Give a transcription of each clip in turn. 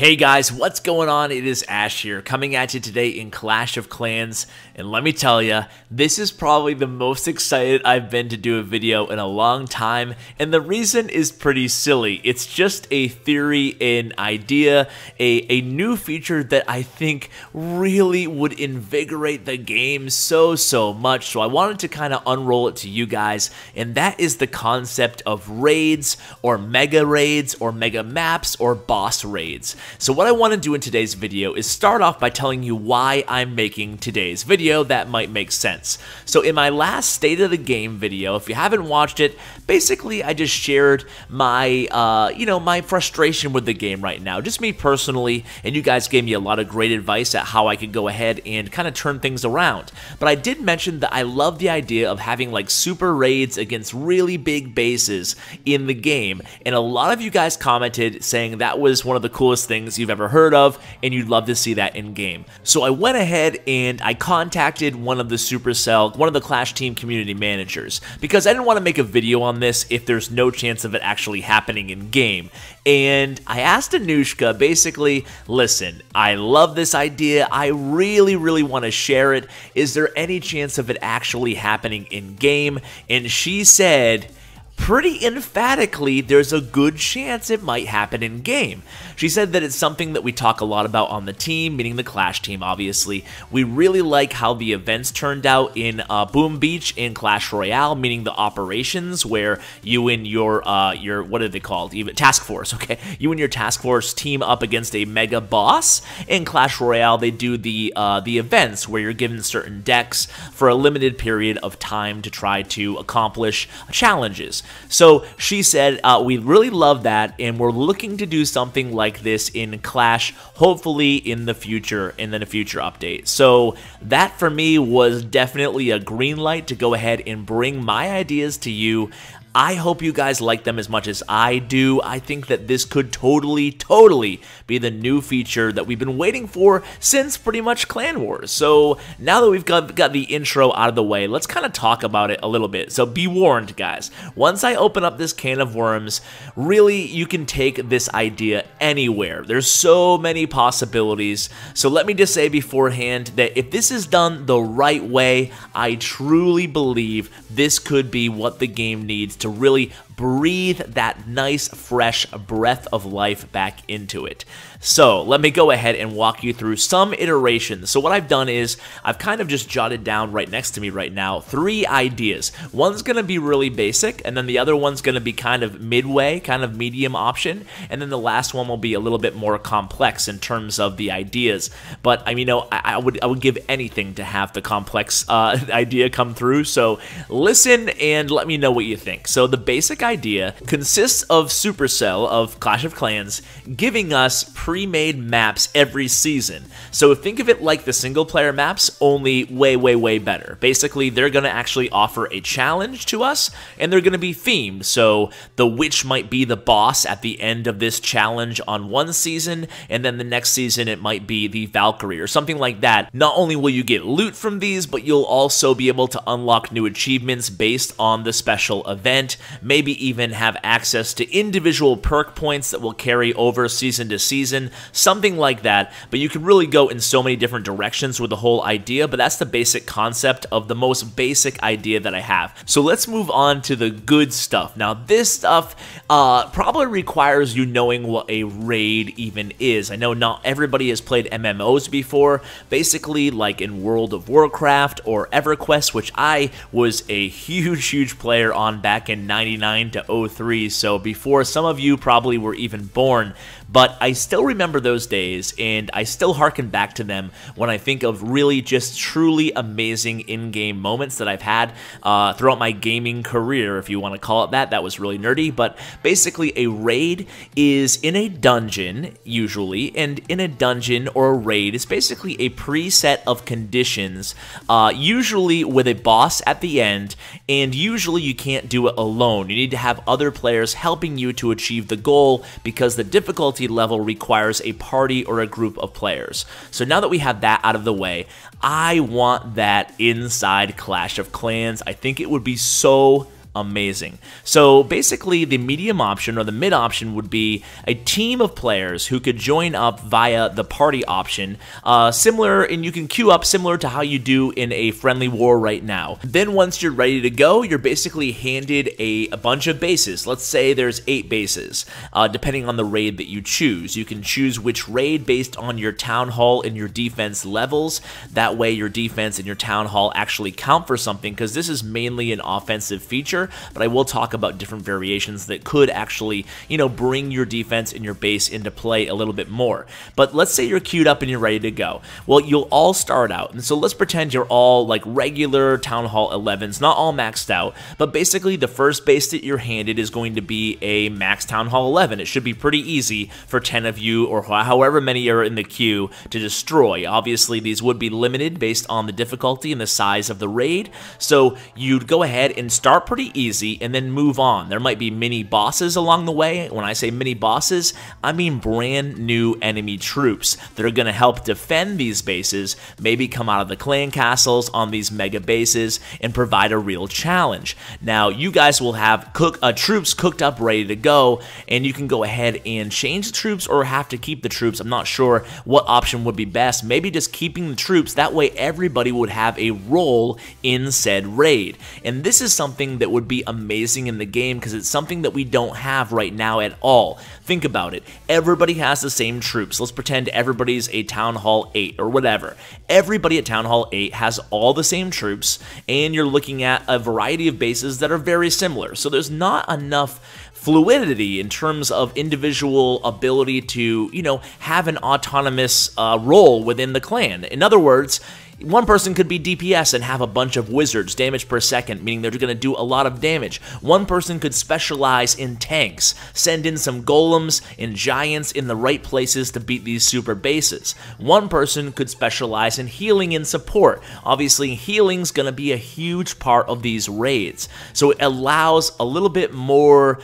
Hey guys, what's going on? It is Ash here, coming at you today in Clash of Clans, and let me tell you, this is probably the most excited I've been to do a video in a long time, and the reason is pretty silly. It's just a theory, an idea, a new feature that I think really would invigorate the game so much, so I wanted to kind of unroll it to you guys, and that is the concept of raids, or mega maps, or boss raids. So what I want to do in today's video is start off by telling you why I'm making today's video. That might make sense. So in my last State of the Game video, if you haven't watched it, basically I just shared my, my frustration with the game right now. Just me personally, and you guys gave me a lot of great advice at how I could go ahead and kind of turn things around. But I did mention that I love the idea of having like super raids against really big bases in the game, and a lot of you guys commented saying that was one of the coolest things you've ever heard of, and you'd love to see that in game. So I went ahead and I contacted one of the Clash team community managers, because I didn't want to make a video on this if there's no chance of it actually happening in game. And I asked Anushka, basically, listen, I love this idea, I really want to share it, is there any chance of it actually happening in game? And she said, pretty emphatically, there's a good chance it might happen in game. She said that it's something that we talk a lot about on the team, meaning the Clash team, obviously. We really like how the events turned out in Boom Beach in Clash Royale, meaning the operations where you and your what are they called? Even task force, okay? You and your task force team up against a mega boss. In Clash Royale, they do the events where you're given certain decks for a limited period of time to try to accomplish challenges. So she said, we really love that, and we're looking to do something like this in Clash, hopefully in the future, in a future update. So that for me was definitely a green light to go ahead and bring my ideas to you. I hope you guys like them as much as I do. I think that this could totally be the new feature that we've been waiting for since pretty much Clan Wars. So now that we've got the intro out of the way, let's kind of talk about it a little bit. So be warned, guys. Once I open up this can of worms, really, you can take this idea anywhere. There's so many possibilities. So let me just say beforehand that if this is done the right way, I truly believe this could be what the game needs to really breathe that nice, fresh breath of life back into it. So let me go ahead and walk you through some iterations. So what I've done is I've kind of just jotted down right next to me right now 3 ideas. One's going to be really basic, and then the other one's going to be kind of midway, kind of medium option, and then the last one will be a little bit more complex in terms of the ideas. But I mean, I would give anything to have the complex idea come through. So listen and let me know what you think. So the basic idea consists of Supercell of Clash of Clans giving us pre-made maps every season. So think of it like the single player maps, only way better. Basically, they're going to actually offer a challenge to us, and they're going to be themed. So the witch might be the boss at the end of this challenge on one season, and then the next season it might be the Valkyrie or something like that. Not only will you get loot from these, but you'll also be able to unlock new achievements based on the special event, maybe even have access to individual perk points that will carry over season to season, something like that. But you can really go in so many different directions with the whole idea, but that's the basic concept of the most basic idea that I have. So let's move on to the good stuff. Now this stuff probably requires you knowing what a raid even is. I know not everybody has played MMOs before, basically like in World of Warcraft or EverQuest, which I was a huge player on back in 99 to 03, so before some of you probably were even born. But I still remember those days, and I still harken back to them when I think of really just truly amazing in-game moments that I've had throughout my gaming career, if you want to call it that. That was really nerdy, but basically a raid is in a dungeon, usually, and in a dungeon or a raid is basically a preset of conditions, usually with a boss at the end, and usually you can't do it alone. You need to have other players helping you to achieve the goal, because the difficulty level requires a party or a group of players. So now that we have that out of the way, I want that inside Clash of Clans. I think it would be so amazing. So basically the medium option or the mid option would be a team of players who could join up via the party option, similar, and you can queue up similar to how you do in a friendly war right now. Then once you're ready to go, you're basically handed a bunch of bases. Let's say there's 8 bases, depending on the raid that you choose. You can choose which raid based on your town hall and your defense levels. That way your defense and your town hall actually count for something, because this is mainly an offensive feature, but I will talk about different variations that could actually, you know, bring your defense and your base into play a little bit more. But let's say you're queued up and you're ready to go. Well, you'll all start out, and so let's pretend you're all like regular Town Hall 11s, not all maxed out, but basically the first base that you're handed is going to be a max Town Hall 11. It should be pretty easy for 10 of you, or however many are in the queue, to destroy. Obviously, these would be limited based on the difficulty and the size of the raid, so you'd go ahead and start pretty easy and then move on. There might be mini bosses along the way. When I say mini bosses, I mean brand new enemy troops that are going to help defend these bases, maybe come out of the clan castles on these mega bases and provide a real challenge. Now, you guys will have troops cooked up, ready to go, and you can go ahead and change the troops or have to keep the troops. I'm not sure what option would be best. Maybe just keeping the troops. That way everybody would have a role in said raid. And this is something that would be amazing in the game, because it's something that we don't have right now at all. Think about it. Everybody has the same troops. Let's pretend everybody's a Town Hall 8 or whatever. Everybody at Town Hall 8 has all the same troops, and you're looking at a variety of bases that are very similar. So there's not enough fluidity in terms of individual ability to, you know, have an autonomous role within the clan. In other words, one person could be DPS and have a bunch of wizards, damage per second, meaning they're going to do a lot of damage. One person could specialize in tanks, send in some golems and giants in the right places to beat these super bases. One person could specialize in healing and support. Obviously, healing's going to be a huge part of these raids, so it allows a little bit more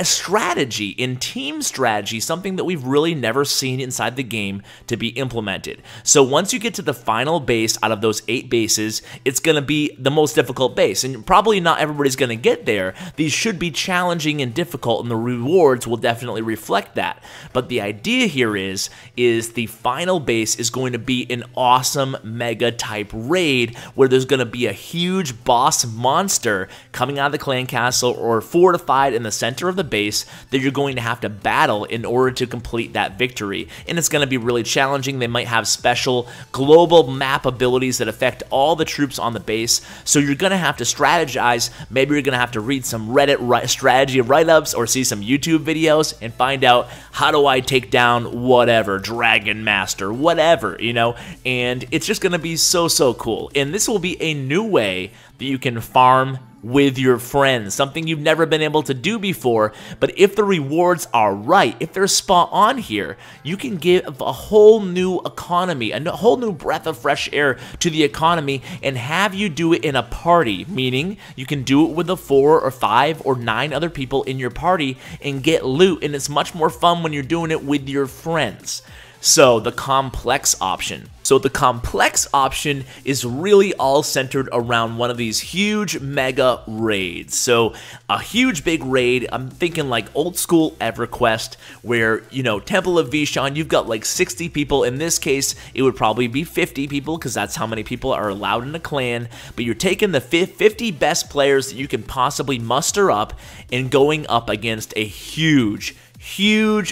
strategy, in team strategy, something that we've really never seen inside the game to be implemented. So once you get to the final base out of those 8 bases, it's going to be the most difficult base, and probably not everybody's going to get there. These should be challenging and difficult, and the rewards will definitely reflect that. But the idea here is the final base is going to be an awesome mega type raid where there's going to be a huge boss monster coming out of the clan castle or fortified in the center of the base that you're going to have to battle in order to complete that victory. And it's going to be really challenging. They might have special global map abilities that affect all the troops on the base, so you're going to have to strategize. Maybe you're going to have to read some Reddit strategy write-ups or see some YouTube videos and find out, how do I take down whatever, Dragon Master, whatever, you know, and it's just going to be so cool. And this will be a new way that you can farm with your friends, something you've never been able to do before. But if the rewards are right, if they're spot on here, you can give a whole new economy, a whole new breath of fresh air to the economy, and have you do it in a party, meaning you can do it with the 4 or 5 or 9 other people in your party and get loot, and it's much more fun when you're doing it with your friends. So the complex option. So the complex option is really all centered around one of these huge mega raids. So a huge big raid, I'm thinking like old school EverQuest, where, you know, Temple of Vishon, you've got like 60 people. In this case, it would probably be 50 people, because that's how many people are allowed in a clan. But you're taking the 50 best players that you can possibly muster up and going up against a huge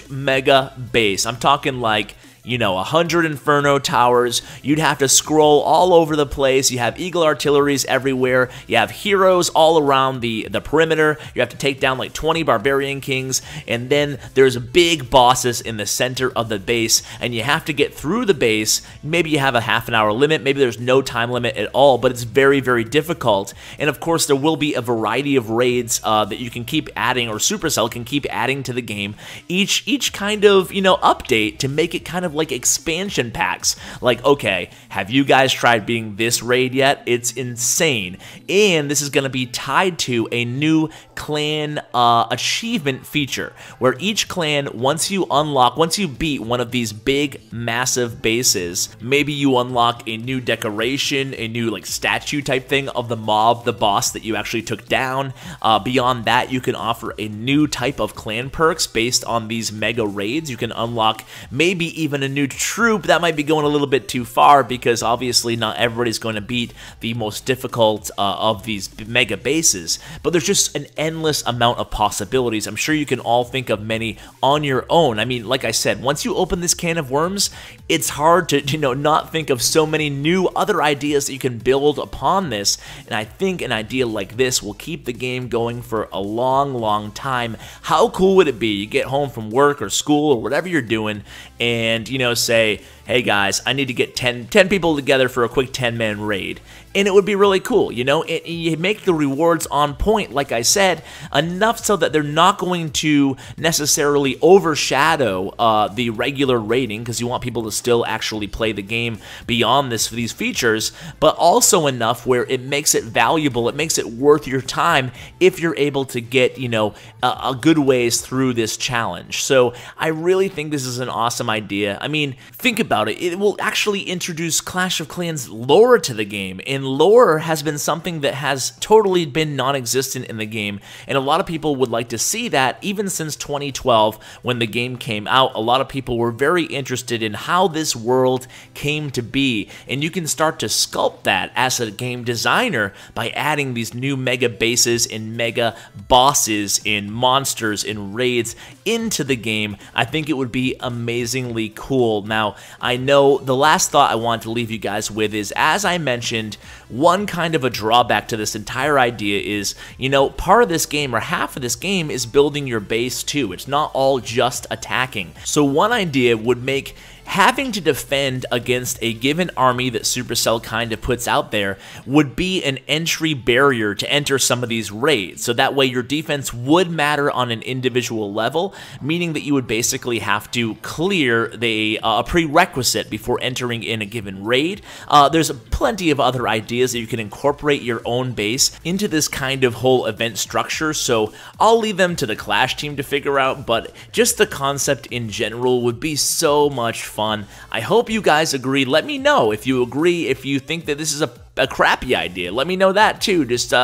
mega base. I'm talking like, you know, 100 Inferno towers. You'd have to scroll all over the place. You have Eagle artilleries everywhere. You have heroes all around the perimeter. You have to take down like 20 Barbarian Kings. And then there's big bosses in the center of the base, and you have to get through the base. Maybe you have a half-an-hour limit. Maybe there's no time limit at all, but it's very difficult. And of course, there will be a variety of raids that you can keep adding, or Supercell can keep adding to the game. Each kind of, you know, update to make it kind of of like expansion packs. Like, okay, have you guys tried being this raid yet? It's insane. And this is going to be tied to a new clan achievement feature, where each clan, once you beat one of these big, massive bases, maybe you unlock a new decoration, a new like statue type thing of the mob, the boss that you actually took down. Beyond that, you can offer a new type of clan perks based on these mega raids. You can unlock maybe even a new troop. That might be going a little bit too far, because obviously not everybody's going to beat the most difficult of these mega bases, but there's just an endless amount of possibilities. I'm sure you can all think of many on your own. I mean, like I said, once you open this can of worms, it's hard to, not think of so many new other ideas that you can build upon this, and I think an idea like this will keep the game going for a long, long time. How cool would it be? You get home from work or school or whatever you're doing, and, say, hey guys, I need to get 10 people together for a quick 10-man raid. And it would be really cool, you make the rewards on point, like I said, enough so that they're not going to necessarily overshadow the regular raiding, because you want people to still actually play the game beyond these features, but also enough where it makes it valuable, it makes it worth your time if you're able to get, a good ways through this challenge. So I really think this is an awesome idea. I mean, think about it. It will actually introduce Clash of Clans lore to the game, and lore has been something that has totally been non-existent in the game, and a lot of people would like to see that. Even since 2012, when the game came out, a lot of people were very interested in how this world came to be, and you can start to sculpt that as a game designer by adding these new mega bases and mega bosses and monsters and raids into the game. I think it would be amazingly cool. Now, I know the last thought I want to leave you guys with is, as I mentioned, one kind of a drawback to this entire idea is, part of this game, or half of this game, is building your base too. It's not all just attacking. So one idea would make having to defend against a given army that Supercell kind of puts out there would be an entry barrier to enter some of these raids. So that way your defense would matter on an individual level, meaning that you would basically have to clear a prerequisite before entering in a given raid. There's plenty of other ideas that you can incorporate your own base into this kind of whole event structure, so I'll leave them to the Clash team to figure out, but just the concept in general would be so much fun. I hope you guys agree. Let me know if you agree, if you think that this is a crappy idea. Let me know that too. Just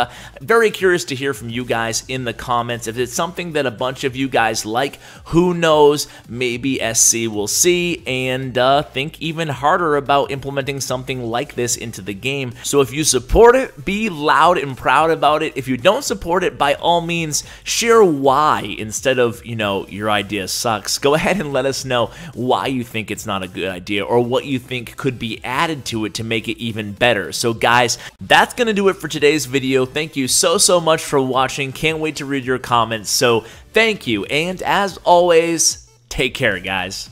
very curious to hear from you guys in the comments. If it's something that a bunch of you guys like, who knows, maybe SC will see and think even harder about implementing something like this into the game. So if you support it, be loud and proud about it. If you don't support it, by all means, share why instead of, your idea sucks. Go ahead and let us know why you think it's not a good idea, or what you think could be added to it to make it even better. So guys, that's gonna do it for today's video. Thank you so much for watching. Can't wait to read your comments. So thank you, and as always, take care, guys.